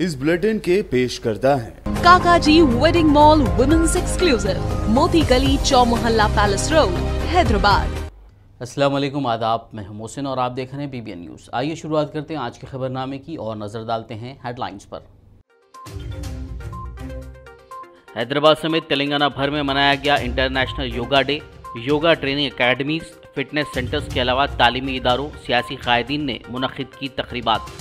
इस बुलेटिन के पेश करता है काकाजी वेडिंग मॉल वुमेन्स एक्सक्लूसिव, मोती गली, चौमुहल्ला पैलेस रोड, हैदराबाद। अस्सलाम वालेकुम, आदाब। मैं हूं मोहसिन और आप देख रहे हैं BBN न्यूज़। आइए शुरुआत करते हैं आज के खबरनामे की और नजर डालते हैं हेडलाइंस पर। हैदराबाद समेत तेलंगाना भर में मनाया गया international yoga day. Yoga training academies, fitness centres के अलावा तालीमी इदारों, सियासी कायदीन ने मुनक्किद की तकरीबात।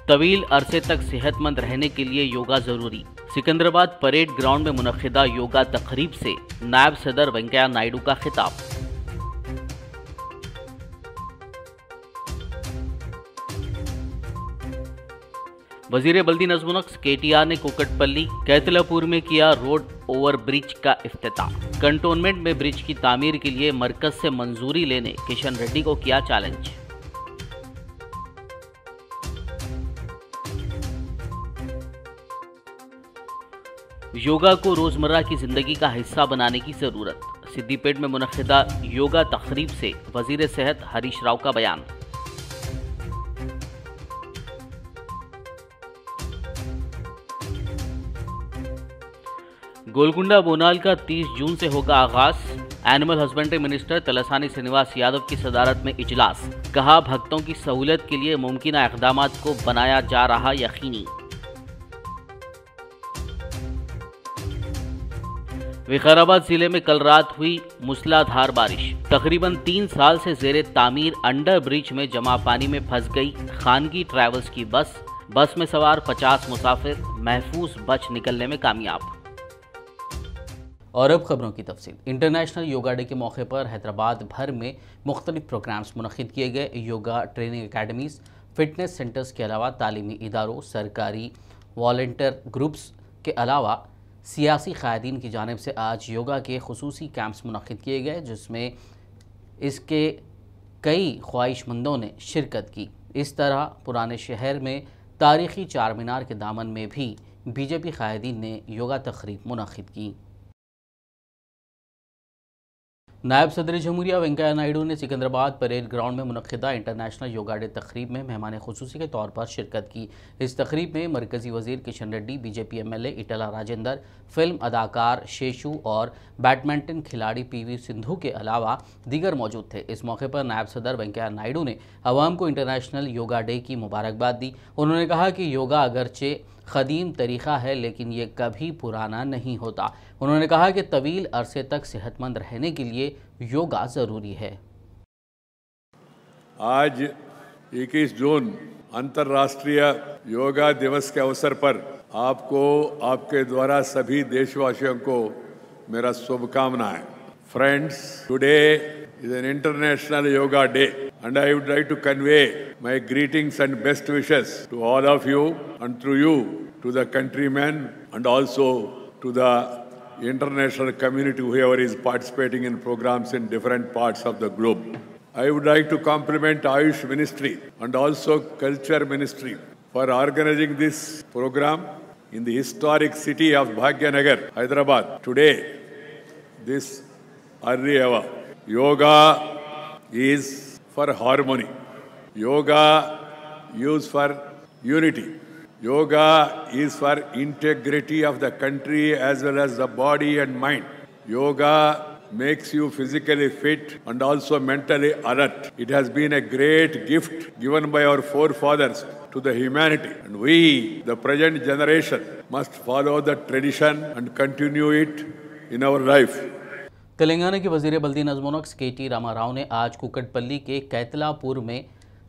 तवील अरसे तक सेहतमंद रहने के लिए योगा जरूरी। सिकंदराबाद परेड ग्राउंड में मुनक्किदा योगा तकरीब से नायब सदर वेंकैया नायडू का खिताब। वजीर बल्दी नज़्म नक्श KTR ने कुकटपल्ली कैतलापुर में किया रोड ओवर ब्रिज का इफ्तिताह। कंटोनमेंट में ब्रिज की तामीर के लिए मरकज से मंजूरी लेने किशन रेड्डी को किया चैलेंज। योगा को रोजमर्रा की जिंदगी का हिस्सा बनाने की जरूरत। सिद्दीपेट में मुनक्किदा योगा तकरीब से वजीर सेहत हरीश राव का बयान। गोलकुंडा बोनाल का 30 जून से होगा आगाज। Animal husbandry minister Talasani Srinivas Yadav की सदारत में इजलास। कहा, भक्तों की सहूलत के लिए मुमकिन इक़दाम को बनाया जा रहा यकीनी। विकाराबाद जिले में कल रात हुई मूसलाधार बारिश। तकरीबन 3 साल से जेरे तामीर अंडर ब्रिज में जमा पानी में फंस गई खानगी ट्रैवल्स की बस में सवार 50 मुसाफिर महफूज बच निकलने में कामयाब। और अब खबरों की तफसील। इंटरनेशनल योगा डे के मौके पर हैदराबाद भर में मुख्तलिफ प्रोग्राम्स मुनक्किद किए गए। Yoga training academies, fitness centres के अलावा तालीमी इदारों, सरकारी वॉलंटियर ग्रुप्स के अलावा सियासी कायदीन की जानिब से आज योगा के खुसूसी कैंप्स मुनक्किद किए गए, जिसमें इसके कई ख्वाहिशमंदों ने शिरकत की। इस तरह पुराने शहर में तारीख़ी चार मीनार के दामन में भी BJP कायदीन ने योगा तकरीब मुनक्किद की। नायब सदर जमहूरिया वेंकैया नायडू ने सिकंदराबाद परेड ग्राउंड में मुनक्किदा इंटरनेशनल योगा डे तकरीब में मेहमान खुसूसी के तौर पर शिरकत की। इस तकरीब में मरकजी वजीर Kishan Reddy, BJP MLA Etela Rajender, film अदाकार शेषु और बैडमिंटन खिलाड़ी PV सिंधु के अलावा दीगर मौजूद थे। इस मौके पर नायब सदर वेंकैया नायडू ने अवाम को इंटरनेशनल योगा डे की मुबारकबाद दी। उन्होंने कहा कि योगा अगरचे क़दीम तरीक़ा है, लेकिन ये कभी पुराना नहीं होता। उन्होंने कहा कि तवील अरसे तक सेहतमंद रहने के लिए योगा ज़रूरी है। आज 21 जून अंतर्राष्ट्रीय योगा दिवस के अवसर पर आपको, आपके द्वारा सभी देशवासियों को मेरा शुभकामनाएं। Friends, today is an International Yoga Day and I would like to convey my greetings and best wishes to all of you and through you to the countrymen and also to the international community, whoever is participating in programs in different parts of the globe. I would like to compliment Ayush Ministry and also Culture Ministry for organizing this program in the historic city of Bhagyanagar, Hyderabad. Today, this early hour, yoga is for harmony. Yoga used for unity. Yoga is for integrity of the country as well as the body and mind. Yoga makes you physically fit and also mentally alert. It has been a great gift given by our forefathers to the humanity. And we, the present generation, must follow the tradition and continue it in our life. Telangana के वजीर बल्दी नज़्म नक्श KT Rama Rao ने आज कुकटपल्ली के कैतलापुर में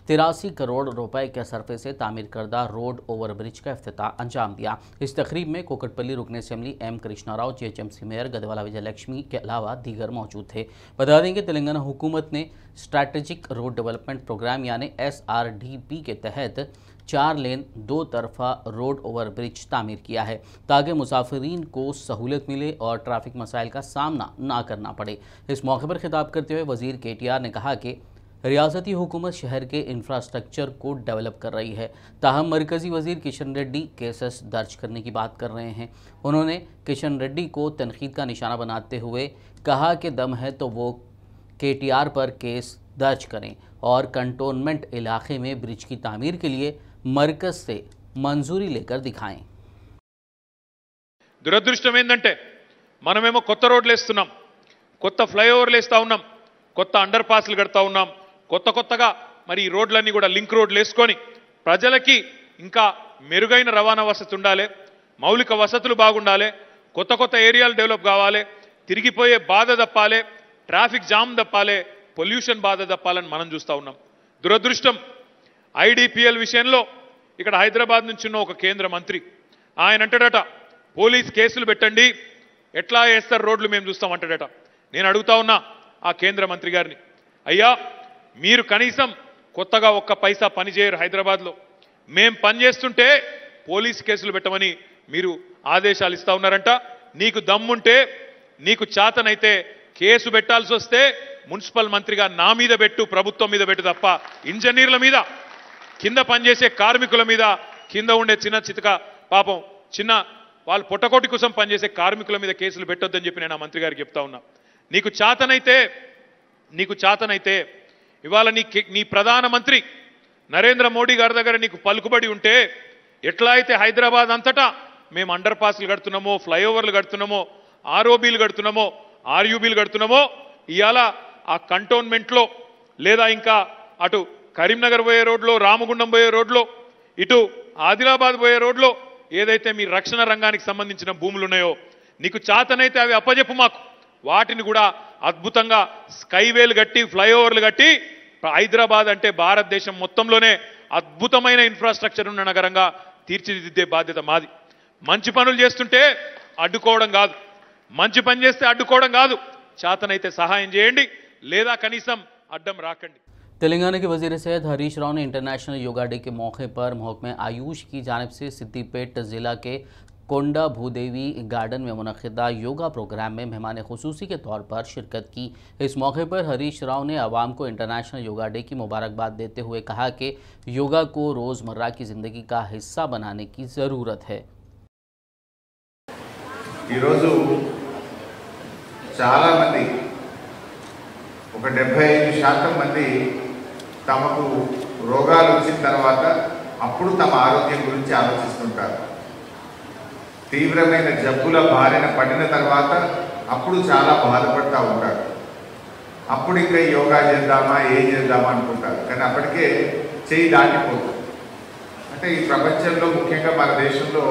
83 करोड़ रुपए के सरफे से तामीर करदा रोड ओवर ब्रिज का इफ्तिताह अंजाम दिया। इस तकरीब में कोकटपल्ली रुकन assembly M Krishna Rao, GHMC mayor Gadwala Vijay Lakshmi के अलावा दीगर मौजूद थे। बता दें कि तेलंगाना हुकूमत ने स्ट्रैटेजिक रोड डेवलपमेंट प्रोग्राम यानी SRDP के तहत 4 लेन 2 तरफा रोड ओवर ब्रिज तामीर किया है, ताकि मुसाफिरीन को सहूलत मिले और ट्रैफिक मसाइल का सामना ना करना पड़े। इस मौके पर खिताब करते हुए वजीर KTR ने कहा कि रियासती हुकूमत शहर के इंफ्रास्ट्रक्चर को डेवलप कर रही है, ताहम मरकज़ी वज़ीर किशन रेड्डी केसेस दर्ज करने की बात कर रहे हैं। उन्होंने किशन रेड्डी को तनकीद का निशाना बनाते हुए कहा कि दम है तो वो KTR पर केस दर्ज करें और कंटोनमेंट इलाके में ब्रिज की तामीर के लिए मरकज से मंजूरी लेकर दिखाएं। దురదృష్టం ఏంటంటే మనమేమో కొత్త రోడ్లు వేస్తున్నాం, కొత్త ఫ్లైఓవర్లు వేస్తా ఉన్నాం, కొత్త అండర్ పాస్లు కడతా ఉన్నాం, కొత్తగా మరి ఈ రోడ్లన్నీ కూడా లింక్ రోడ్లు వేసుకొని ప్రజలకి ఇంకా మెరుగైన రవాణా వసతి ఉండాలి, మౌలిక వసతులు బాగుండాలి, కొత్త ఏరియాలు డెవలప్ కావాలి, తిరిగిపోయే బాధ తప్పాలి, ట్రాఫిక్ జామ్ తప్పాలి, పొల్యూషన్ బాధ తప్పాలని మనం చూస్తూ ఉన్నాం. దురదృష్టం IDPL విషయంలో ఇక్కడ హైదరాబాద్ నుంచి ఉన్న ఒక కేంద్ర మంత్రి ఆయన అంటాడట, పోలీస్ కేసులు పెట్టండి, ఎట్లా వేస్తారు రోడ్లు మేము చూస్తామంటాడట. నేను అడుగుతా ఉన్నా ఆ కేంద్ర మంత్రి గారిని, అయ్యా మీరు కనీసం కొత్తగా ఒక్క పైసా పని చేయరు హైదరాబాద్లో, మేం పని చేస్తుంటే పోలీస్ కేసులు పెట్టమని మీరు ఆదేశాలు ఇస్తా ఉన్నారంట. నీకు దమ్ముంటే నీకు చేతనైతే కేసు పెట్టాల్సి వస్తే మున్సిపల్ మంత్రిగా నా మీద పెట్టు, ప్రభుత్వం మీద పెట్టు తప్ప ఇంజనీర్ల మీద, కింద పనిచేసే కార్మికుల మీద, కింద ఉండే చిన్న చితక పాపం చిన్న వాళ్ళు పొట్టకోటి కోసం పనిచేసే కార్మికుల మీద కేసులు పెట్టొద్దని చెప్పి నేను ఆ మంత్రి గారికి చెప్తా ఉన్నా. నీకు చేతనైతే ఇవాళ నీ ప్రధానమంత్రి నరేంద్ర మోడీ గారి దగ్గర నీకు పలుకుబడి ఉంటే ఎట్లా అయితే హైదరాబాద్ అంతటా మేము అండర్ పాస్లు కడుతున్నామో, ఫ్లైఓవర్లు కడుతున్నామో, ROBలు కడుతున్నామో, RUBలు కడుతున్నామో, ఇవాళ ఆ కంటోన్మెంట్లో లేదా ఇంకా అటు కరీంనగర్ పోయే రోడ్లో, రామగుండం పోయే రోడ్లో, ఇటు ఆదిలాబాద్ పోయే రోడ్లో ఏదైతే మీ రక్షణ రంగానికి సంబంధించిన భూములు ఉన్నాయో నీకు చేతనైతే అవి అప్పజెప్పు మాకు. వాటిని కూడా అద్భుతంగా స్కైవేలు కట్టి, ఫ్లైఓవర్లు కట్టి హైదరాబాద్ అంటే భారతదేశం మొత్తంలోనే అద్భుతమైన ఇన్ఫ్రాస్ట్రక్చర్ ఉన్న నగరంగా తీర్చిదిద్దే బాధ్యత మాది. మంచి పనులు చేస్తుంటే అడ్డుకోవడం కాదు, మంచి పని చేస్తే అడ్డుకోవడం కాదు, చేతనైతే సహాయం చేయండి, లేదా కనీసం అడ్డం రాకండి. तेलंगाना के वजीर सेहत हरीश राव ने इंटरनेशनल योगा डे के मौके पर महकमे आयुष की जानिब से सिद्दीपेट ज़िला के कोंडा भूदेवी गार्डन में मुनक़िदा योगा प्रोग्राम में मेहमान खुसूसी के तौर पर शिरकत की। इस मौके पर हरीश राव ने आवाम को इंटरनेशनल योगा डे की मुबारकबाद देते हुए कहा कि योगा को रोज़मर्रा की ज़िंदगी का हिस्सा बनाने की ज़रूरत है। చాలా మంది 75% మంది తమకు రోగాలు వచ్చిన తర్వాత అప్పుడు తమ ఆరోగ్యం గురించి ఆలోచిస్తుంటారు. తీవ్రమైన జబ్బుల బారిన పడిన తర్వాత అప్పుడు చాలా బాధపడుతూ ఉంటారు. అప్పుడు ఇంకా యోగా చేద్దామా, ఏం చేద్దామా అనుకుంటారు. కానీ అప్పటికే చేయి దాటిపోతుంది. అంటే ఈ ప్రపంచంలో ముఖ్యంగా మన దేశంలో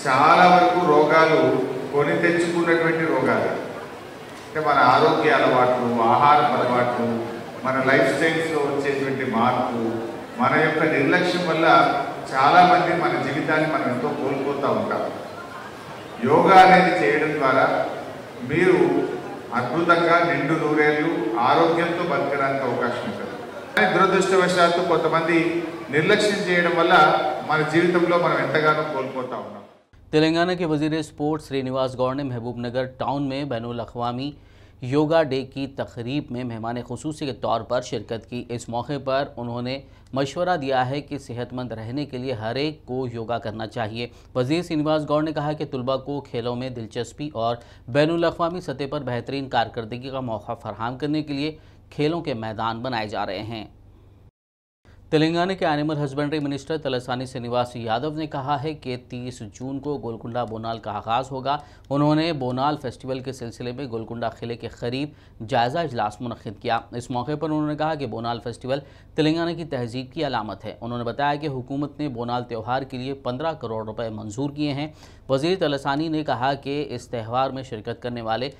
చాలా వరకు రోగాలు కొని తెచ్చుకున్నటువంటి రోగాలు. అంటే మన ఆరోగ్య అలవాట్లు, ఆహారం అలవాట్లు, మన లైఫ్ స్టైల్స్లో వచ్చేటువంటి మార్పు, మన యొక్క నిర్లక్ష్యం వల్ల చాలామంది మన జీవితాన్ని మనం ఎంతో కోల్పోతూ ఉంటాం. యోగా అనేది చేయడం ద్వారా మీరు అద్భుతంగా నిండు నూరేళ్ళు ఆరోగ్యంతో బతకడానికి అవకాశం ఉంటుంది. కానీ దురదృష్టవశాత్తు కొంతమంది నిర్లక్ష్యం చేయడం వల్ల మన జీవితంలో మనం ఎంతగానో కోల్పోతూ ఉన్నాం. तेलंगाना के वजीर स्पोर्ट्स श्रीनिवास गौड़ ने महबूबनगर टाउन में बैनुल अक़वामी योगा डे की तकरीब में मेहमान खुसूसी के तौर पर शिरकत की। इस मौके पर उन्होंने मशवरा दिया है कि सेहतमंद रहने के लिए हर एक को योगा करना चाहिए। वजीर श्रीनिवास गौड़ ने कहा कि तलबा को खेलों में दिलचस्पी और बैनुल अक़वामी सतह पर बेहतरीन कारकर्दगी का मौका फराहम करने के लिए खेलों के मैदान बनाए जा रहे हैं। तेलंगाना के animal husbandry minister Talasani Srinivas Yadav ने कहा है कि 30 जून को गोलकुंडा बोनाल का आगाज़ होगा। उन्होंने बोनाल फेस्टिवल के सिलसिले में गोलकुंडा किले के करीब जायज़ा इजलास मुनक़्क़िद किया। इस मौके पर उन्होंने कहा कि बोनाल फेस्टिवल तेलंगाना की तहज़ीब की अलामत है। उन्होंने बताया कि हुकूमत ने बोनाल त्यौहार के लिए 15 करोड़ रुपए मंजूर किए हैं। वज़ीर तलसानी ने कहा कि इस त्यौहार में शिरकत करने वाले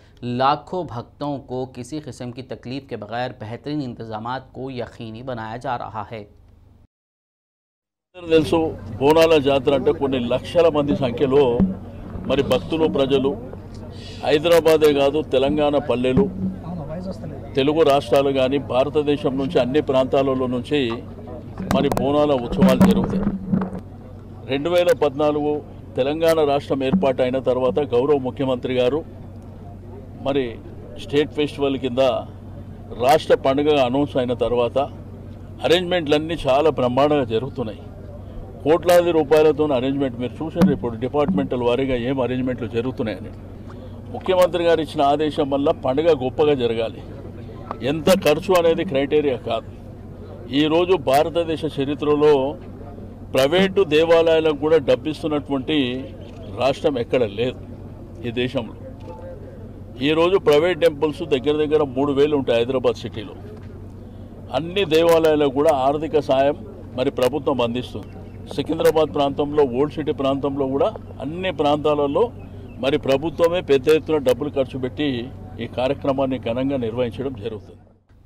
लाखों भक्तों को किसी किस्म की तकलीफ़ के बगैर बेहतरीन इंतज़ामात को यकीनी बनाया जा रहा है। తెలుసు బోనాల జాతర అంటే కొన్ని లక్షల మంది సంఖ్యలో మరి భక్తులు, ప్రజలు హైదరాబాదే కాదు తెలంగాణ పల్లెలు, తెలుగు రాష్ట్రాలు కానీ భారతదేశం నుంచి అన్ని ప్రాంతాలలో నుంచి మరి బోనాల ఉత్సవాలు జరుగుతాయి. 2014 తెలంగాణ రాష్ట్రం ఏర్పాటు అయిన తర్వాత గౌరవ ముఖ్యమంత్రి గారు మరి స్టేట్ ఫెస్టివల్ కింద రాష్ట్ర పండుగగా అనౌన్స్ అయిన తర్వాత అరేంజ్మెంట్లన్నీ చాలా బ్రహ్మాండంగా జరుగుతున్నాయి. కోట్లాది రూపాయలతో అరేంజ్మెంట్ మీరు చూసారు. ఇప్పుడు డిపార్ట్మెంటల్ వారీగా ఏం అరేంజ్మెంట్లు జరుగుతున్నాయని ముఖ్యమంత్రి గారు ఇచ్చిన ఆదేశం వల్ల పండుగ గొప్పగా జరగాలి. ఎంత ఖర్చు అనేది క్రైటీరియా కాదు. ఈరోజు భారతదేశ చరిత్రలో ప్రైవేటు దేవాలయాలకు కూడా డబ్బిస్తున్నటువంటి రాష్ట్రం ఎక్కడ లేదు ఈ దేశంలో. ఈరోజు ప్రైవేట్ టెంపుల్స్ దగ్గర దగ్గర 3,000 ఉంటాయి హైదరాబాద్ సిటీలో. అన్ని దేవాలయాలకు కూడా ఆర్థిక సాయం మరి ప్రభుత్వం అందిస్తుంది. సికింద్రాబాద్ ప్రాంతంలో, ఓల్డ్ సిటీ ప్రాంతంలో కూడా అన్ని ప్రాంతాలలో మరి ప్రభుత్వమే పెద్ద ఎత్తున డబ్బులు ఖర్చు పెట్టి ఈ కార్యక్రమాన్ని ఘనంగా నిర్వహించడం జరుగుతుంది.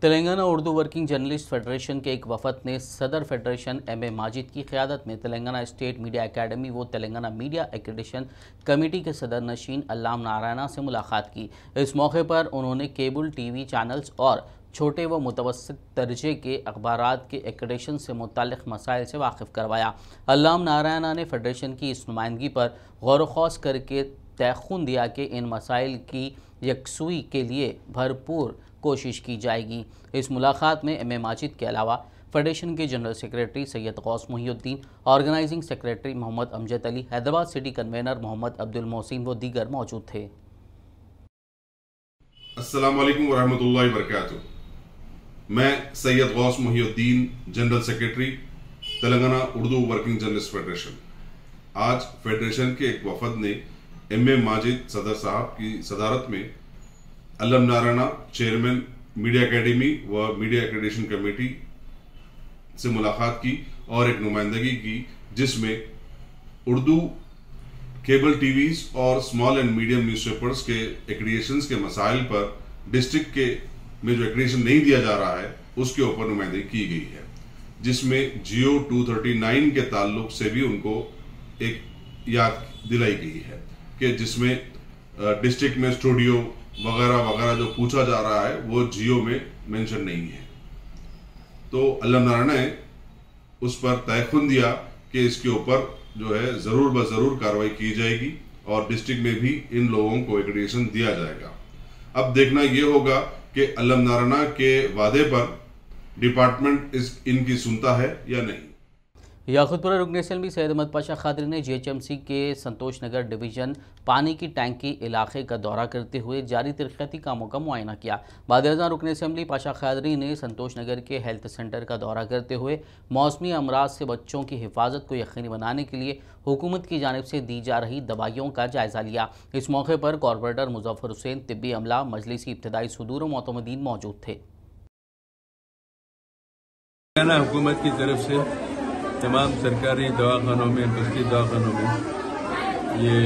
Telangana Urdu working journalist federation के एक वफद ने सदर फेडरेशन M.A. माजिद की क़यादत में तेलंगाना स्टेट मीडिया एकेडमी व तेलंगाना मीडिया एक्रेडिटेशन कमेटी के सदर नशीन अल्लाम नारायणा से मुलाकात की। इस मौके पर उन्होंने केबल टीवी चैनल्स और छोटे व मुतवस्सित दर्जे के अखबारात के एक्रेडिटेशन से मुताल्लिक़ मसाइल से वाकिफ़ करवाया। अल्लाम नारायणा ने फेडरेशन की इस नुमाइंदगी पर गौर व खौस करके तयख़ुन दिया कि इन मसाइल की यकसुई के लिए भरपूर कोशिश की जाएगी। इस मुलाकात में M.A. माजिद के अलावा फेडरेशन के general secretary Syed Ghouse Mohiuddin, organising secretary Mohammed Amjad Ali, Hyderabad city convener Mohammed Abdul Mohsin व दीगर मौजूद थे। अस्सलाम वालेकुम वरहमतुल्लाहि वबरकातुहू। मैं Syed Ghouse Mohiuddin, general secretary Telangana Urdu working journalist federation. आज फेडरेशन के एक वफद ने M.A. माजिद सदर साहब की सदारत में अल्लाम नारायणा, चेयरमैन मीडिया एकेडमी व मीडिया एक्रेडिटेशन कमेटी से मुलाकात की और एक नुमाइंदगी की, जिसमें उर्दू केबल टीवीज और स्मॉल एंड मीडियम न्यूज़पेपर्स के एक्रेडिटेशन के मसाइल पर डिस्ट्रिक्ट के में जो एक्रेडिटेशन नहीं दिया जा रहा है उसके ऊपर नुमाइंदगी की गई है, जिसमें जियो 239 के ताल्लुक से भी उनको एक याद दिलाई गई है कि जिसमें डिस्ट्रिक्ट में स्टूडियो वगैरह वगैरह जो पूछा जा रहा है वो जियो में मेंशन नहीं है। तो अल्लाम नारायणा ने उस पर तयख़ुन दिया कि इसके ऊपर जो है ज़रूर ब ज़रूर कार्रवाई की जाएगी और डिस्ट्रिक्ट में भी इन लोगों को एक्रेडिटेशन दिया जाएगा। अब देखना ये होगा कि अल्लाम नारायणा के वादे पर डिपार्टमेंट इनकी सुनता है या नहीं। याकूतपुरा रुकन असम्बली सैयद अहमद पाशा खादरी ने GHMC के संतोष नगर डिवीज़न पानी की टैंकी इलाके का दौरा करते हुए जारी तरक्याती कामों का मुआयना किया। बाद-ए-ज़ां रुकन असम्बली पाशा खादरी ने संतोष नगर के हेल्थ सेंटर का दौरा करते हुए मौसमी अमराज से बच्चों की हिफाजत को यकीनी बनाने के लिए हुकूमत की जानिब से दी जा रही दवाइयों का जायज़ा लिया। इस मौके पर कॉरपोरेटर मुजफ्फर हुसैन, तिब्बी अमला, मजलिसी इब्तदाई सदूर व मोतमदीन मौजूद थे। हुकूमत की तरफ से तमाम सरकारी दवाखानों में, बस्ती दवाखानों में ये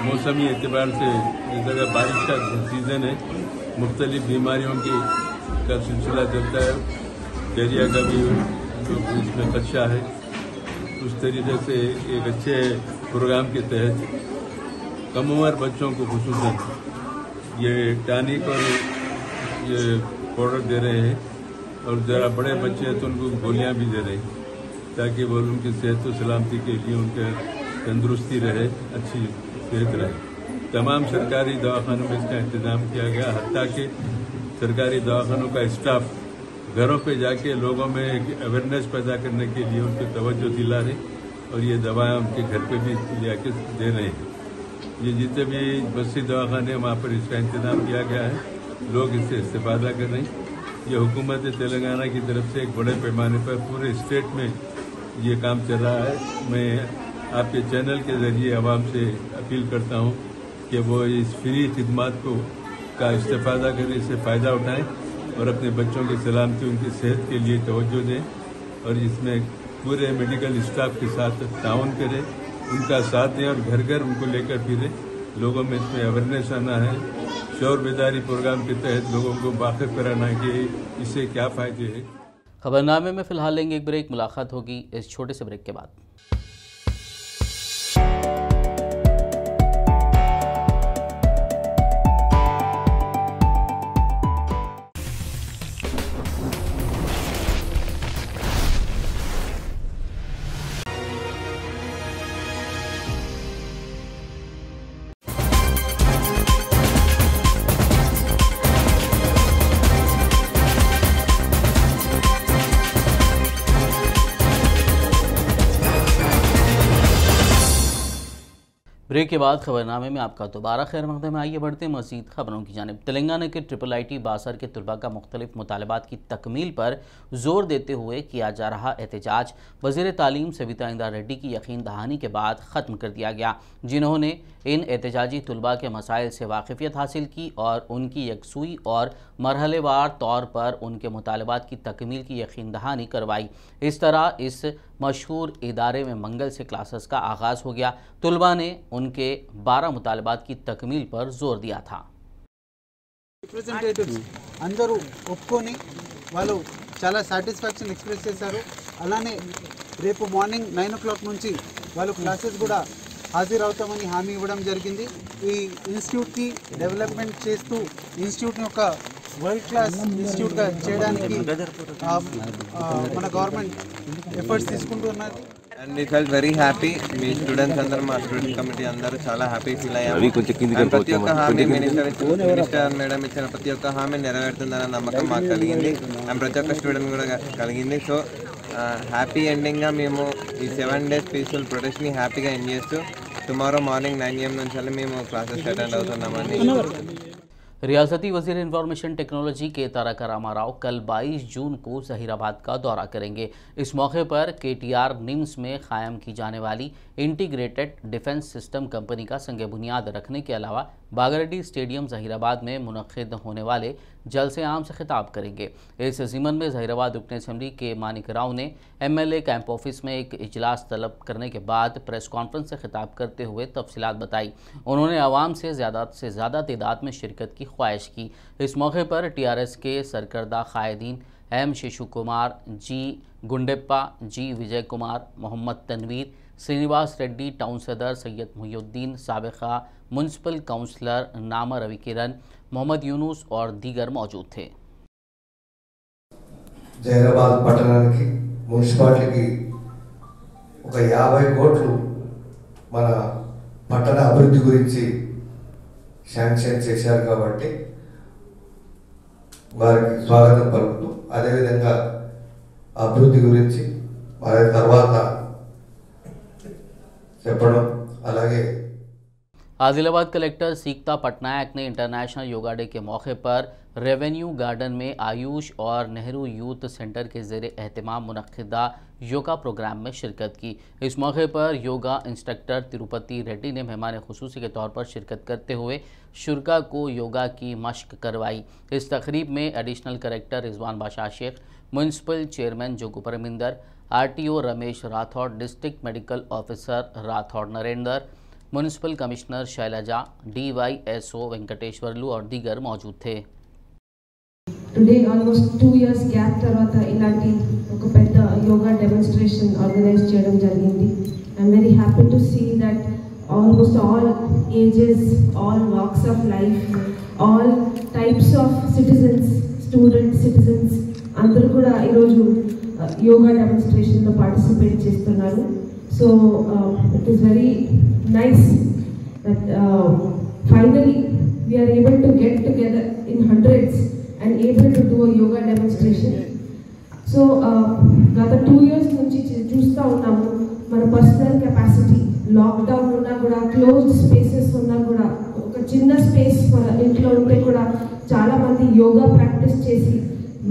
मौसमी एतबार से इस जगह बारिश का सीज़न है, मुख्तलिफ बीमारियों का सिलसिला चलता है, डायरिया का भी इसमें खदशा है। उस तरीके से एक अच्छे प्रोग्राम के तहत कम उम्र बच्चों को खुसूसन ये टॉनिक और ये पाउडर दे रहे हैं और ज़रा बड़े बच्चे हैं तो उनको गोलियां भी दे रहे हैं ताकि वो उनकी सेहत व सलामती के लिए उनके तंदुरुस्ती रहे, अच्छी सेहत रहे। तमाम सरकारी दवाखानों में इसका इंतज़ाम किया गया, हत्ता कि सरकारी दवाखानों का स्टाफ घरों पे जाके लोगों में अवेयरनेस पैदा करने के लिए उनको तवज्जो दिला रहे और ये दवाएं उनके घर पे भी ले आके दे रहे हैं। ये जितने भी बस्ती दवाखाने वहाँ पर इसका इंतज़ाम किया गया है, लोग इससे इस्तेफादा कर रहे हैं। ये हुकूमत तेलंगाना की तरफ से एक बड़े पैमाने पर पूरे स्टेट में ये काम चल रहा है। मैं आपके चैनल के जरिए आवाम से अपील करता हूँ कि वो इस फ्री खिदमात का इस्तेफादा करें, इससे फ़ायदा उठाएं और अपने बच्चों की सलामती, उनकी सेहत के लिए तवज्जो दें और इसमें पूरे मेडिकल स्टाफ के साथ ताउन करें, उनका साथ दें और घर घर उनको लेकर फिरें। लोगों में इसमें अवेयरनेस आना है, शौर बेदारी प्रोग्राम के तहत लोगों को वाकिफ कराना कि इससे क्या फ़ायदे हैं। खबरनामे में फ़िलहाल लेंगे एक ब्रेक, मुलाकात होगी इस छोटे से ब्रेक के बाद। ब्रेक के बाद खबरनामे में आपका दोबारा खैर मकदम है। आइए बढ़ते मज़ीद खबरों की जानिब। तेलंगाना के IIIT बासर के तलबा का मुख्तलिफ मुतालबात की तकमील पर जोर देते हुए किया जा रहा एहतजाज वज़ीर तालीम सविता इंद्रा रेड्डी की यकीन दहानी के बाद ख़त्म कर दिया गया, जिन्होंने इन एहतजाजी तलबा के मसाइल से वाकिफ़ियत हासिल की और उनकी यकसुई और मरहलेवार तौर पर उनके मुतालबात की तकमील की यकीन दहानी करवाई। इस तरह इस मशहूर इदारे में मंगल से क्लासेस का आगाज़ हो गया। तलबा ने उनके 12 मुतालबात की तकमील पर जोर दिया था। రిప్రజెంటేటివ్స్ అందరూ ఒప్పుకొని వాళ్ళు చాలా సాటిస్ఫాక్షన్ ఎక్స్ప్రెస్ చేశారు. అలానే రేపు మార్నింగ్ 9 o'clock నుంచి వాళ్ళు క్లాసెస్ కూడా హాజరవుతామని హామీ ఇవ్వడం జరిగింది. ఈ ఇన్స్టిట్యూట్కి డెవలప్మెంట్ చేస్తూ ఇన్స్టిట్యూట్ని ఒక వరల్డ్ క్లాస్ ఇన్స్టిట్యూట్గా చేయడానికి మన గవర్నమెంట్ ఎఫర్ట్స్ తీసుకుంటున్నది. And we felt very happy. Me students అందరూ, మా స్టూడెంట్ కమిటీ అందరూ చాలా హ్యాపీ ఫీల్ అయ్యాము. ప్రతి ఒక్క హామీ మినిస్టర్ మేడం ఇచ్చిన ప్రతి ఒక్క హామీ నెరవేరుతుందన్న నమ్మకం మాకు కలిగింది అండ్ ప్రతి ఒక్క స్టూడెంట్ కూడా కలిగింది. సో హ్యాపీ ఎండింగ్గా మేము ఈ 7 days పీస్ఫుల్ ప్రొటెస్ట్ని హ్యాపీగా ఎండ్ చేస్తూ టుమారో మార్నింగ్ 9 AM నుంచి మేము క్లాసెస్ అటెండ్ అవుతున్నామని. रियासती वज़ीर इंफॉर्मेशन टेक्नोलॉजी के तारक रामाराव कल 22 जून को ज़हीराबाद का दौरा करेंगे। इस मौके पर KTR निम्स में क़ायम की जाने वाली इंटीग्रेटेड डिफेंस सिस्टम कंपनी का संग बुनियाद रखने के अलावा बागरेड्डी स्टेडियम ज़हीराबाद में मुनक़िद होने वाले जलसे आम से खिताब करेंगे। इस ज़िमन में ज़हीराबाद रुकन असम्बली के मानिक राव ने MLA कैंप ऑफिस में एक इजलास तलब करने के बाद प्रेस कॉन्फ्रेंस से खिताब करते हुए तफसीलात बताई। उन्होंने आवाम से ज़्यादा तादाद में शिरकत की ख्वाहिश की। इस मौके पर TRS के सरकर्दा कायदीन M शिशु Kumar, G गुंडेप्पा, G Vijay Kumar, Mohammad Tanveer, Srinivas Reddy, town सदर सैयद मुहिउद्दीन, साबिका म्यूनसिपल काउंसलर नामा रवि किरण, मोहम्मद यूनुस और दीगर मौजूद थे। జైరాబాద్ పట్టణానికి మున్సిపాలిటీకి ఒక 50 కోట్లు మన పట్టణ అభివృద్ధి గురించి శాంక్షన్ చేశారు కాబట్టి వారికి స్వాగతం పలుకుతూ అదేవిధంగా అభివృద్ధి గురించి మరి తర్వాత చెప్పడం అలాగే आदिलाबाद कलेक्टर सीकता पटनायक ने इंटरनेशनल योगा डे के मौके पर रेवेन्यू गार्डन में आयुष और नेहरू यूथ सेंटर के ज़ेरे एहतमाम मुनक़िदा योगा प्रोग्राम में शिरकत की। इस मौके पर योगा इंस्ट्रक्टर तिरुपति रेड्डी ने मेहमान खुसूसी के तौर पर शिरकत करते हुए शुरा को योगा की मश्क करवाई। इस तकरीब में additional collector Rizwan Badshah Sheikh, municipal chairman Jogu Parminder, RTO Ramesh Rathod, district medical officer Rathod Narendra, municipal commissioner Shailaja, DYSO Venkateshwarlu और दीगर मौजूद थे। టుడే ఆల్మోస్ట్ 2 years గ్యాప్ తర్వాత ఇలాంటి ఒక పెద్ద యోగా డెమోన్స్ట్రేషన్ ఆర్గనైజ్ చేయడం జరిగింది. I'm very happy to see that almost all ages, all walks of life, all types of citizens, students, citizens అందరూ కూడా ఈరోజు యోగా డెమోన్స్ట్రేషన్లో పార్టిసిపేట్ చేస్తున్నారు. So it is very nice that finally we are able to get together in hundreds and able to do a yoga demonstration. So gata 2 years nunchi chusta unnamu mana personal capacity lockdown unna kuda closed spaces unna kuda oka chinna space mana intlo unte kuda chaala mandi yoga practice chesi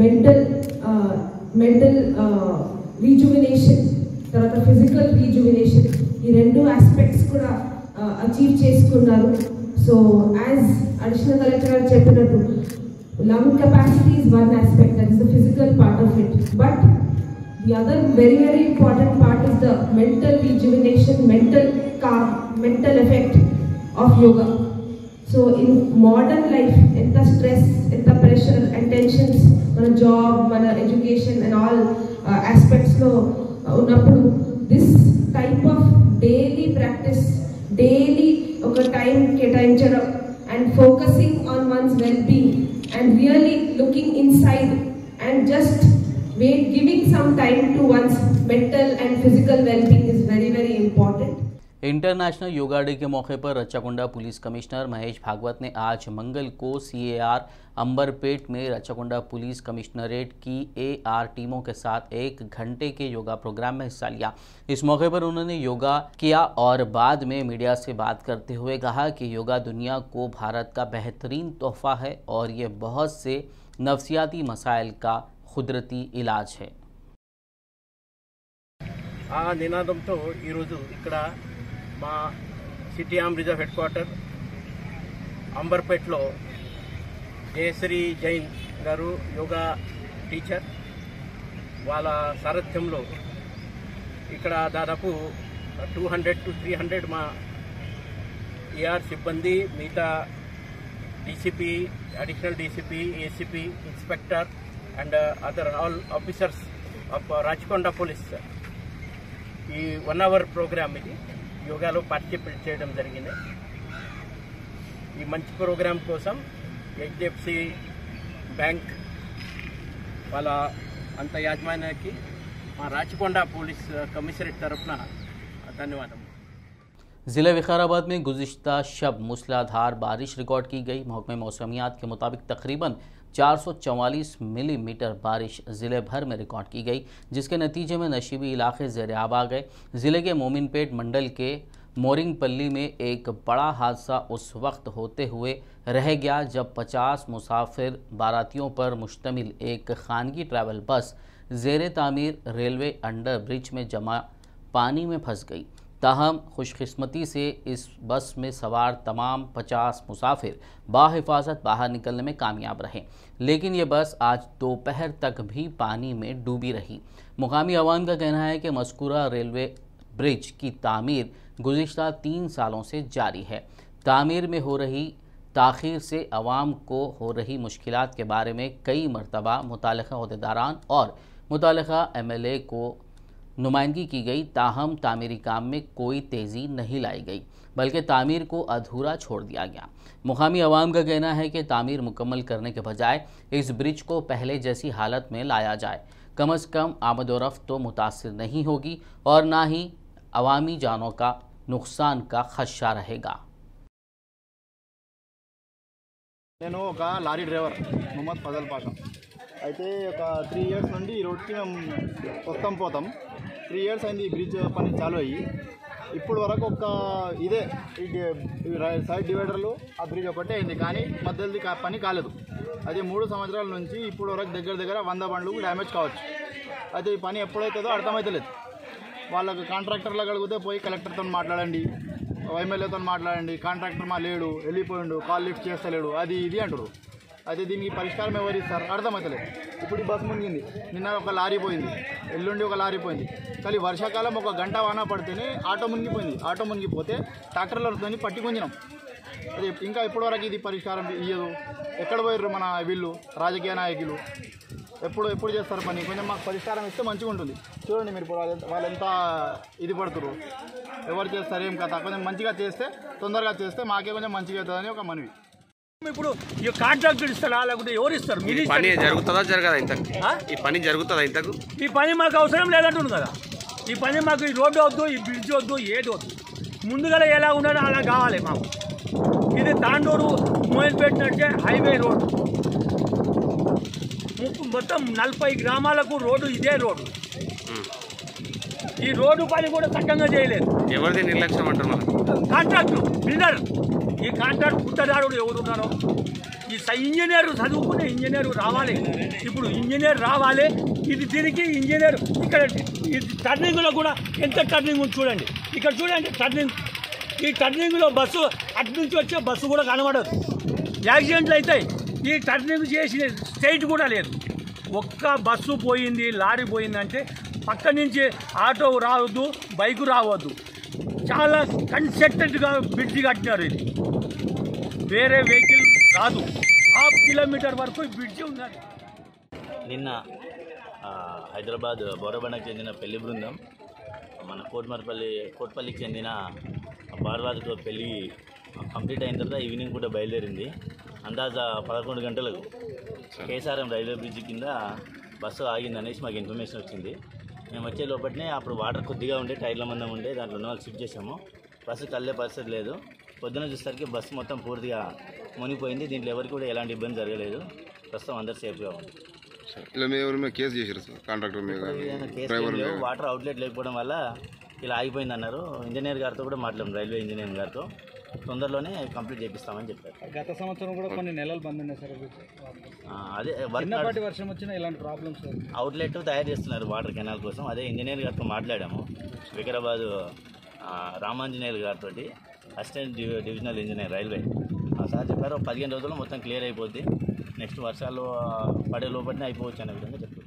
mental rejuvenation tarvata physical rejuvenation ఈ రెండు aspects కూడా achieve చేసుకున్నారు. So as additional collector గారు చెప్పినట్టు lung capacity is one aspect, that is the physical part of it, but the other very very important part is the mental rejuvenation, mental effect of yoga. So in modern life ఎంత stress, ఎంత pressure and tensions మన job, మన education and all ఆస్పెక్ట్స్లో ఉన్నప్పుడు this type of daily practice, daily oka time ketayinchadam and focusing on one's well-being and really looking inside and just giving some time to one's mental and physical well-being is very very important. International yoga day के मौके पर Rachakonda police commissioner Mahesh Bhagavat ने आज मंगल को CAR Amberpet में Rachakonda police commissionerate की AR टीमों के साथ 1 घंटे के योगा प्रोग्राम में हिस्सा लिया। इस मौके पर उन्होंने योगा किया और बाद में मीडिया से बात करते हुए कहा कि योगा दुनिया को भारत का बेहतरीन तोहफा है और ये बहुत से नफ्सियाती मसाइल का कुदरती इलाज है। ఆ నినాదంతో ఈరోజు ఇక్కడ మా city arm reserve head quarter అంబర్పేట్లో జయశ్రీ జైన్ గారు యోగా టీచర్ వాళ్ళ సారథ్యంలో ఇక్కడ దాదాపు 200 to 300 మా AR సిబ్బంది, మిగతా DCP, additional DCP, ACP, inspector and other all officers of Rachakonda police ఈ 1 hour ప్రోగ్రామ్ ఇది యోగాలో పార్టిసిపేట్ చేయడం జరిగింది. ఈ మంచి ప్రోగ్రాం కోసం HDFC బ్యాంక్ వాళ్ళ అంత యాజమాన్యానికి మా రాచకొండ पुलिस कमिश्नरेट तरफना धन्यवाद। ज़िले विकाराबाद में गुज़िश्ता शब मूसलाधार बारिश रिकॉर्ड की गई। महकमे मौसमियात के मुताबिक तकरीबन 444 मिलीमीटर बारिश ज़िले भर में रिकॉर्ड की गई, जिसके नतीजे में नशीबी इलाके ज़ेर-आब आ गए। ज़िले के मोमिनपेट मंडल के मोरिंगपल्ली में एक बड़ा हादसा उस वक्त होते हुए रह गया जब 50 मुसाफिर बारातियों पर मुश्तमिल एक खानगी ट्रैवल बस ज़ेर तामीर रेलवे अंडर ब्रिज में जमा पानी में फंस गई। ताहम खुशकिस्मती से इस बस में सवार तमाम 50 मुसाफिर बाहिफाजत बाहर निकलने में कामयाब रहे, लेकिन ये बस आज दोपहर तक भी पानी में डूबी रही। मुकामी अवाम का कहना है कि मज़कूरा रेलवे ब्रिज की तामीर गुज़िश्ता 3 सालों से जारी है। तामीर में हो रही ताख़ीर से अवाम को हो रही मुश्किलात के बारे में कई मरतबा मुताल्लिक़ा अहदेदारान और मुताल्लिक़ा MLA को नुमाइंदगी की गई, ताहम तामीरी काम में कोई तेज़ी नहीं लाई गई बल्कि तामीर को अधूरा छोड़ दिया गया। मुकामी अवाम का कहना है कि तामीर मुकम्मल करने के बजाय इस ब्रिज को पहले जैसी हालत में लाया जाए। कम अज़ कम आमदोरफ्त तो मुतासिर नहीं होगी और ना ही अवामी जानों का नुकसान का खदशा रहेगा। నేను ఒక లారీ డ్రైవర్ మొహమ్మద్ ఫజల్ పాషా అయితే ఒక 3 years నుండి ఈ రోడ్కి మేము వస్తాం పోతాం. 3 years అయింది ఈ బ్రిడ్జ్ పని చాలు అయ్యి. ఇప్పుడు వరకు ఒక ఇదే సైడ్ డివైడర్లు ఆ బ్రిడ్జ్ ఒకటే అయింది, కానీ మధ్యది పని కాలేదు. అదే 3 సంవత్సరాల నుంచి ఇప్పుడు వరకు దగ్గర 100 బండ్లు డ్యామేజ్ కావచ్చు. అయితే ఈ పని ఎప్పుడైతుందో అర్థమవుతలేదు. వాళ్ళకి కాంట్రాక్టర్లకు అడిగితే పోయి కలెక్టర్తో మాట్లాడండి, ఎమ్మెల్యేతో మాట్లాడండి, కాంట్రాక్టర్ మా లేడు, వెళ్ళిపోయిండు, కాల్ లిఫ్ట్ చేస్తలేడు, అది ఇది అంటారు. అయితే దీనికి పరిష్కారం ఎవరు ఇస్తారు అర్థమవుతలేదు. ఇప్పుడు ఈ బస్సు మునిగింది, నిన్న ఒక లారీ పోయింది, ఎల్లుండి ఒక లారీ పోయింది. కానీ వర్షాకాలం ఒక గంట వాన పడితేనే ఆటో మునిగిపోయింది. ఆటో మునిగిపోతే ట్రాక్టర్లతో పట్టి గుంజినాం. అది ఇంకా ఇప్పటివరకు ఇది పరిష్కారం ఇయ్యదు. ఎక్కడ పోయారు మన వీళ్ళు రాజకీయ నాయకులు? ఎప్పుడు చేస్తారు పని? కొంచెం మాకు పరిష్కారం ఇస్తే మంచిగా ఉంటుంది. చూడండి మీరు వాళ్ళు ఎంత ఇది పడుతున్నారు, ఎవరు చేస్తారు ఏం కథ. కొంచెం మంచిగా చేస్తే, తొందరగా చేస్తే మాకే కొంచెం మంచిగా అవుతుందని ఒక మనవి. ఇప్పుడు ఈ కాంట్రాక్టర్ ఇస్తారా లేకపోతే ఎవరు ఇస్తారు? పని జరుగుతుందా జరగదా? ఇంతకు ఈ పని జరుగుతుందా? ఇంతకు ఈ పని మాకు అవసరం లేదంటుంది కదా. ఈ పని మాకు ఈ రోడ్డు వద్దు, ఈ బ్రిడ్జ్ వద్దు, ఏది వద్దు. ముందుగా ఎలా ఉన్నాడో అలా కావాలి మాకు. ఇది తాండూరు మోయిల్పేట నడిచే హైవే రోడ్, మొత్తం 40 గ్రామాలకు రోడ్డు ఇదే రోడ్డు. ఈ రోడ్డు పని కూడా చక్కగా చేయలేదు. ఎవరిది నిర్లక్ష్యం అంటారు? Contractor, builder. ఈ కాంట్రాక్ట్ పుట్టదారుడు ఎవరు ఉన్నారో, ఈ ఇంజనీర్ చదువుకునే ఇంజనీర్ రావాలి. ఇప్పుడు ఇంజనీర్ రావాలి. ఇది దీనికి ఇంజనీర్ ఇక్కడ టర్నింగ్లో కూడా ఎంత టర్నింగ్ ఉంది చూడండి. ఇక్కడ చూడండి టర్నింగ్. ఈ టర్నింగ్లో బస్సు అటు నుంచి వచ్చే బస్సు కూడా కనబడదు. యాక్సిడెంట్లు అవుతాయి. ఈ టర్నింగ్ చేసిన స్ట్రైట్ కూడా లేదు. ఒక్క బస్సు పోయింది, లారీ పోయిందంటే పక్క నుంచి ఆటో రావద్దు, బైకు రావద్దు. చాలా కన్స్ట్రక్టెడ్గా బ్రిడ్జి కట్టినారు. ఇది వేరే వెహికల్ రాదు. 1/2 కిలోమీటర్ వరకు బ్రిడ్జి ఉన్నది. నిన్న హైదరాబాద్ బోరబండకు చెందిన పెళ్లి బృందం మన కోట్పల్లికి చెందిన బార్వాజ్తో పెళ్లి కంప్లీట్ అయిన తర్వాత ఈవినింగ్ కూడా బయలుదేరింది. అందాజ 11 గంటలకు కేసారం రైల్వే బ్రిడ్జ్ కింద బస్సు ఆగిందనేసి మాకు ఇన్ఫర్మేషన్ వచ్చింది. మేము వచ్చే లోపలనే అప్పుడు వాటర్ కొద్దిగా ఉండే, టైర్ల మందం ఉండే, దాంట్లో ఉన్న వాళ్ళు షిఫ్ట్ చేసాము. బస్సు కళ్ళే పరిస్థితి లేదు. పొద్దున చూసేసరికి బస్సు మొత్తం పూర్తిగా మునిగిపోయింది. దీంట్లో ఎవరికి కూడా ఎలాంటి ఇబ్బంది జరగలేదు. ప్రస్తుతం అందరు సేఫ్గా ఉంది. ఇలా మీ ఎవరి మీద కేసు చేశారు సార్? కాంట్రాక్టర్ మీద డ్రైవర్ మీద? వాటర్ అవుట్లెట్ లేకపోవడం వల్ల ఇలా ఆగిపోయింది అన్నారు. ఇంజనీర్ గారితో కూడా మాట్లాడాం, రైల్వే ఇంజనీర్ గారితో. తొందరలోనే కంప్లీట్ చేపిస్తామని చెప్పారు. గత సంవత్సరం కూడా కొన్ని నెలలు బంద్ ఉన్నాయి సార్. అదే చిన్నపాటి వర్షం వచ్చినా ఇలాంటి ప్రాబ్లమ్స్ అవుట్లెట్ తయారు చేస్తున్నారు వాటర్ కెనాల్ కోసం. అదే ఇంజనీర్ గారితో మాట్లాడాము. వికారాబాద్ రామాంజనేయులు గారితో, assistant divisional engineer railway. Sir చెప్పారు 15 రోజుల్లో మొత్తం క్లియర్ అయిపోద్ది, నెక్స్ట్ వర్షాలు పడే లోపలనే అయిపోవచ్చు అనే విధంగా చెప్పారు.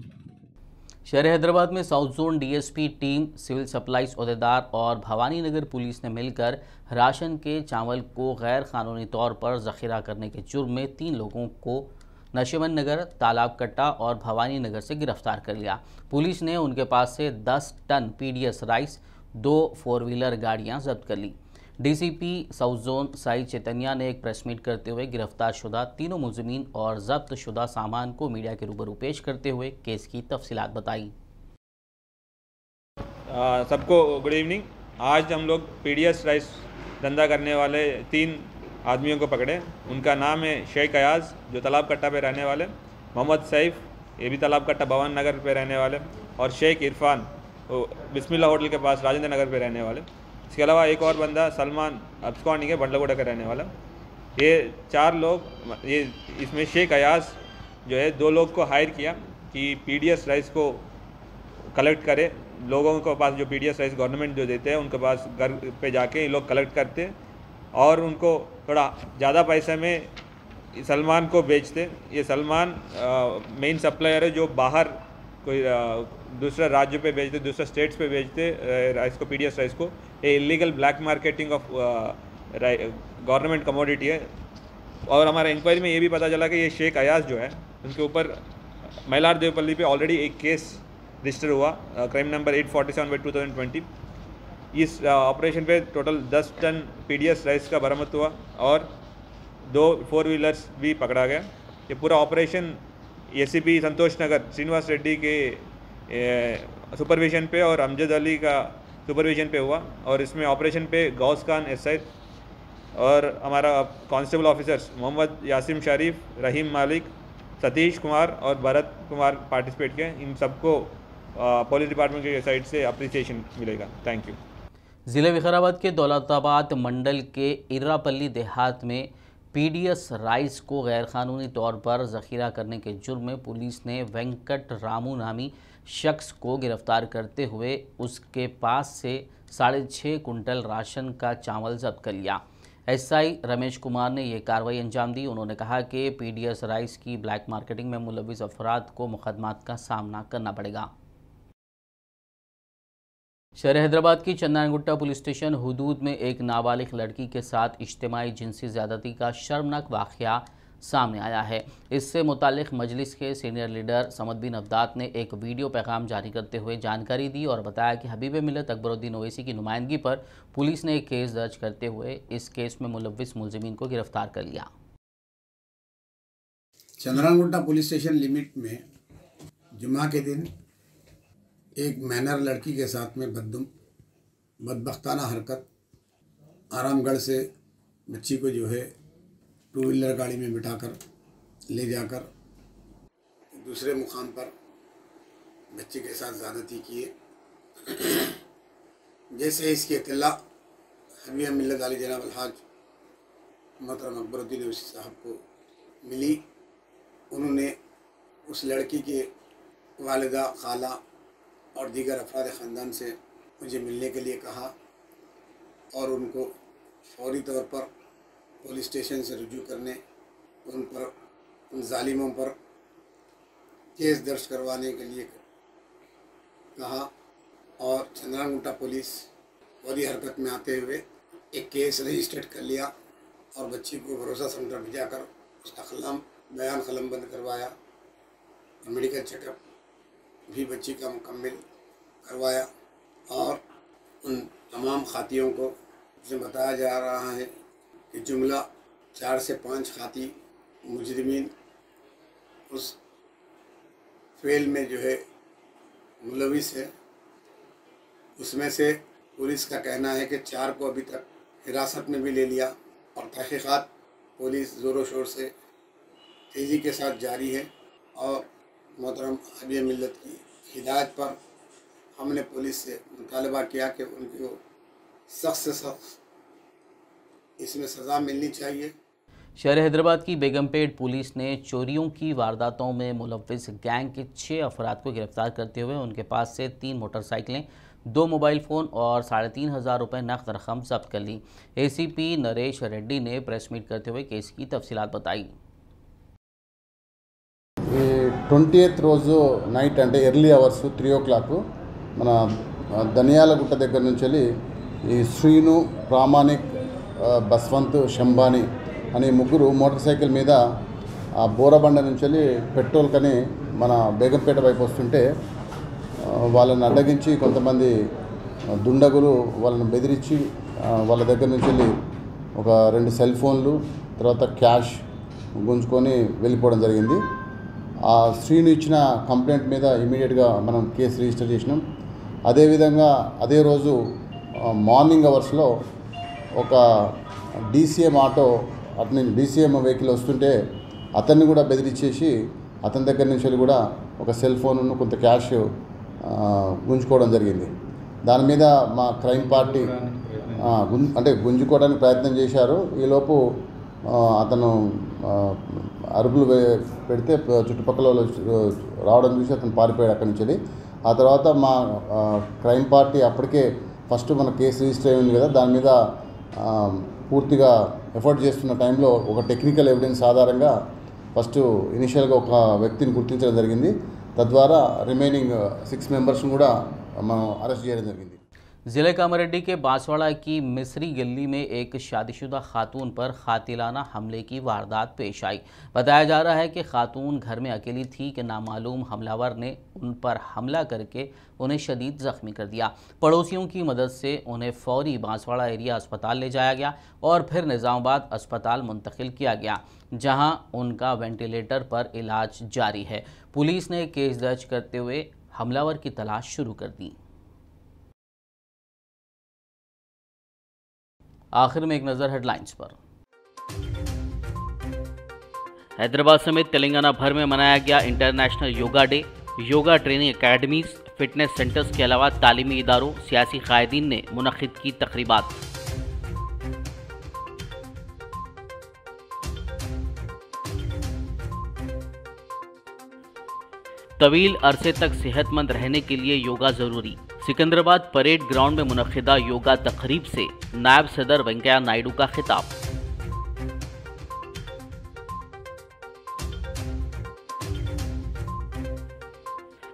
शहर हैदराबाद में south zone DSP team, civil supplies अहदेदार और भवानी नगर पुलिस ने मिलकर राशन के चावल को गैर कानूनी तौर पर जखीरा करने के जुर्म में 3 लोगों को नशेमन नगर, तालाब कट्टा और भवानी नगर से गिरफ्तार कर लिया। पुलिस ने उनके पास से 10 टन पीडीएस राइस, 2 4 व्हीलर गाड़ियां जब्त कर ली। DCP south zone Sai Chaitanya ने एक प्रेस मीट करते हुए गिरफ्तार शुदा तीनों मुलजिमीन और जब्त शुदा सामान को मीडिया के रूबरू पेश करते हुए केस की तफसीलात बताई। सबको गुड इवनिंग। आज हम लोग पीडीएस राइस धंधा करने वाले 3 आदमियों को पकड़े। उनका नाम है शेख अयाज, जो तालाब कट्टा पे रहने वाले, मोहम्मद सैफ, ये भी तालाब कट्टा भवन नगर पे रहने वाले, और शेख इरफान बिस्मिल्लाह होटल के पास राजेंद्र नगर पे रहने वाले। इसके अलावा एक और बंदा सलमान अब्सकॉनी के बंडलगोड़ा का रहने वाला। ये 4 लोग, ये इसमें शेख अयाज जो है 2 लोग को हायर किया कि पीडीएस राइस को कलेक्ट करे। लोगों के पास जो पीडीएस राइस गवर्नमेंट जो देते हैं उनके पास घर पे जाके ये लोग कलेक्ट करते और उनको थोड़ा ज़्यादा पैसे में सलमान को बेचते। ये सलमान मेन सप्लायर है जो बाहर कोई दूसरे राज्य पे बेचते, दूसरे स्टेट्स पे बेचते राइस को, पीडीएस राइस को। ये illegal black marketing of government commodity है। और हमारा इंक्वायरी में ये भी पता चला कि ये शेख अयाज जो है, उनके ऊपर मैलार देवपल्ली पे ऑलरेडी एक केस रजिस्टर हुआ, क्राइम नंबर 847/2020। इस ऑपरेशन पे टोटल 10 टन पीडीएस राइस का बरामद हुआ और 2 4 व्हीलर्स भी पकड़ा गया। ये पूरा ऑपरेशन एसीपी संतोष नगर श्रीनिवास रेड्डी के सुपरविजन पे और अमजद अली का सुपरविजन पे हुआ। और इसमें ऑपरेशन पे गौस खान एसआई और हमारा कांस्टेबल ऑफिसर्स मोहम्मद यासिम शरीफ, रहीम मालिक, सतीश कुमार और भरत कुमार पार्टिसिपेट किए। इन सबको पुलिस डिपार्टमेंट की साइड से अप्रिसिएशन मिलेगा। Thank you. ज़िले विकाराबाद के दौलताबाद मंडल के इर्रापल्ली देहात में पीडीएस राइस को गैरकानूनी तौर पर जखीरा करने के जुर्म में पुलिस ने वेंकट रामू नामी शख्स को गिरफ्तार करते हुए उसके पास से 6.5 कुंटल राशन का चावल जब्त कर लिया। एसआई रमेश कुमार ने यह कार्रवाई अंजाम दी। उन्होंने कहा कि पीडीएस राइस की ब्लैक मार्केटिंग में मुलविस अफराद को मुकदमात का सामना करना पड़ेगा। शहर हैदराबाद की चंदनगुट्टा पुलिस स्टेशन हुदूद में एक नाबालिग लड़की के साथ इज्तिमाई जिनसी ज़्यादती का शर्मनाक वाक़या सामने आया है। इससे मुतालिक मजलिस के सीनियर लीडर समद बिन अब्दात ने एक वीडियो पैगाम जारी करते हुए जानकारी दी और बताया कि हबीब मिल्लत अकबरुद्दीन ओवैसी की नुमाइंदगी पर पुलिस ने एक केस दर्ज करते हुए इस केस में मुलविस मुलजिमीन को गिरफ्तार कर लिया। चंदनगुट्टा पुलिस स्टेशन लिमिट में जुमा के दिन एक मैनर लड़की के साथ में बदबख्ताना हरकत, आरामगढ़ से बच्ची को जो है 2 व्हीलर गाड़ी में बिठाकर ले जाकर दूसरे मुकाम पर बच्चे के साथ ज़्यादती किए। जैसे इसकी इत्तला हबीब मिल्लत अली जनाब अलहाज मोहतरम अकबरुद्दीन ओवैसी साहब को मिली, उन्होंने उस लड़की के वालिदा, खाला और दीगर अफराद ख़ानदान से मुझे मिलने के लिए कहा और उनको फौरी तौर पर पुलिस स्टेशन से रुजू करने, उन जालिमों पर केस दर्ज करवाने के लिए कहा और चंदनगुट्टा पुलिस फौरी हरकत में आते हुए एक केस रजिस्टर्ड कर लिया और बच्ची को भरोसा सेंटर भिजाकर उसका बयान कलमबंद करवाया और मेडिकल चेकअप भी बच्ची का मुकम्मल करवाया। और उन तमाम खातियों को से बताया जा रहा है कि जुमला 4 से 5 खाती मुजरिमीन उस फेल में जो है मुलविस है। उसमें से पुलिस का कहना है कि 4 को अभी तक हिरासत में भी ले लिया और तहकीकात पुलिस ज़ोरों शोर से तेज़ी के साथ जारी है। और मोहतरम हबीब मिल्लत की हिदायत पर हमने पुलिस से मुतालबा किया कि उनको सख्त से सख्त इसमें सज़ा मिलनी चाहिए। शहर हैदराबाद की बेगमपेट पुलिस ने चोरियों की वारदातों में मुलव्विस गैंग के 6 अफराद को गिरफ्तार करते हुए उनके पास से 3 मोटरसाइकिलें, 2 मोबाइल फ़ोन और 3,500 रुपये नकद रकम जब्त कर ली। ACP नरेश रेड्डी ने प्रेस मीट करते हुए केस की तफसीलात बताई। 20th రోజు నైట్ అంటే ఎర్లీ అవర్స్ 3 o'clock మన ధనియాలగుట్ట దగ్గర నుంచి వెళ్ళి ఈ శ్రీను, ప్రామాణిక్, బస్వంత్, శంబాని అనే ముగ్గురు మోటార్ సైకిల్ మీద ఆ బోరబండ నుంచి వెళ్ళి పెట్రోల్ కని మన బేగంపేట వైపు వస్తుంటే వాళ్ళని అడ్డగించి కొంతమంది దుండగులు వాళ్ళని బెదిరించి వాళ్ళ దగ్గర నుంచి వెళ్ళి ఒక 2 సెల్ ఫోన్లు తర్వాత క్యాష్ గుంజుకొని వెళ్ళిపోవడం జరిగింది। ఆ శ్రీను ఇచ్చిన కంప్లైంట్ మీద ఇమీడియట్గా మనం కేసు రిజిస్టర్ చేసినాం। అదేవిధంగా అదే రోజు మార్నింగ్ అవర్స్లో ఒక DCM ఆటో అతని DCM వెహికల్ వస్తుంటే అతన్ని కూడా బెదిరించేసి అతని దగ్గర నుంచి కూడా ఒక సెల్ ఫోన్ను కొంత క్యాష్ గుంజుకోవడం జరిగింది। దాని మీద మా క్రైమ్ పార్టీ అంటే గుంజుకోవడానికి ప్రయత్నం చేశారు। ఈలోపు అతను అరుపులు పెడితే చుట్టుపక్కల రావడం చూసి అతను పారిపోయాడు అక్కడి నుంచి। ఆ తర్వాత మా క్రైమ్ పార్టీ అప్పటికే ఫస్ట్ మన కేసు రిజిస్టర్ అయింది కదా, దాని మీద పూర్తిగా ఎఫర్ట్ చేస్తున్న టైంలో ఒక టెక్నికల్ ఎవిడెన్స్ ఆధారంగా ఫస్ట్ ఇనిషియల్గా ఒక వ్యక్తిని గుర్తించడం జరిగింది। తద్వారా రిమైనింగ్ 6 మెంబర్స్ని కూడా మనం అరెస్ట్ చేయడం జరిగింది। जिले कामारेड्डी के बांसवाड़ा की मिस्री गली में एक शादीशुदा खातून पर कातिलाना हमले की वारदात पेश आई। बताया जा रहा है कि खातून घर में अकेली थी कि नामालूम हमलावर ने उन पर हमला करके उन्हें शदीद जख्मी कर दिया। पड़ोसियों की मदद से उन्हें फौरी बांसवाड़ा एरिया अस्पताल ले जाया गया और फिर निज़ामाबाद अस्पताल मुंतकिल किया गया, जहां उनका वेंटिलेटर पर इलाज जारी है। पुलिस ने केस दर्ज करते हुए हमलावर की तलाश शुरू कर दी। आखिर में एक नज़र हेडलाइंस पर। हैदराबाद समेत तेलंगाना भर में मनाया गया international yoga day. Yoga training academies, fitness centres के अलावा तालीमी इदारों, सियासी कायदीन ने मुनक्किद की तकरीबात। तवील अरसे तक सेहतमंद रहने के लिए योगा जरूरी। सिकंदराबाद परेड ग्राउंड में मुनक्किदा योगा तकरीब से नायब सदर वेंकैया नायडू का खिताब।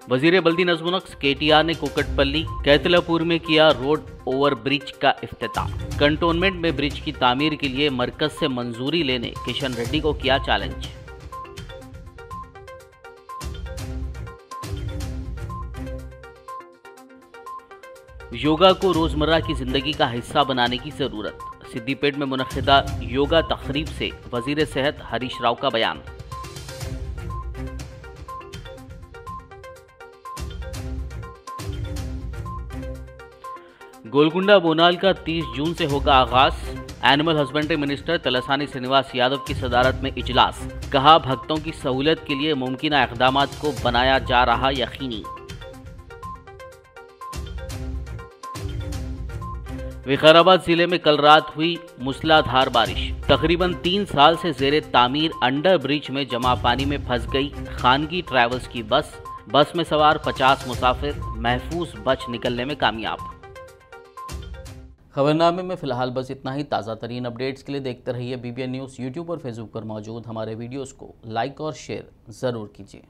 वजीर बल्दी नज़्म-ओ-नक्श KTR ने कुकटपल्ली कैतलापुर में किया रोड ओवर ब्रिज का इफ्तिताह। कंटोनमेंट में ब्रिज की तामीर के लिए मरकज से मंजूरी लेने किशन रेड्डी को किया चैलेंज। योगा को रोजमर्रा की जिंदगी का हिस्सा बनाने की जरूरत। सिद्दीपेट में मुनक्किदा योगा तकरीब से वजीर सेहत हरीश राव का बयान। गोलकुंडा बोनाल का 30 जून से होगा आगाज। Animal husbandry minister Talasani Srinivas Yadav की सदारत में इजलास। कहा, भक्तों की सहूलियत के लिए मुमकिन इक़दामात को बनाया जा रहा यकीनी। विकाराबाद जिले में कल रात हुई मूसलाधार बारिश। तकरीबन 3 साल से जेरे तामीर अंडर ब्रिज में जमा पानी में फंस गई खानगी ट्रैवल्स की बस में सवार 50 मुसाफिर महफूज बच निकलने में कामयाब। खबरनामे में फिलहाल बस इतना ही। ताज़ा तरीन अपडेट्स के लिए देखते रहिए BBN न्यूज़। यूट्यूब और फेसबुक पर मौजूद हमारे वीडियोज़ को लाइक और शेयर ज़रूर कीजिए।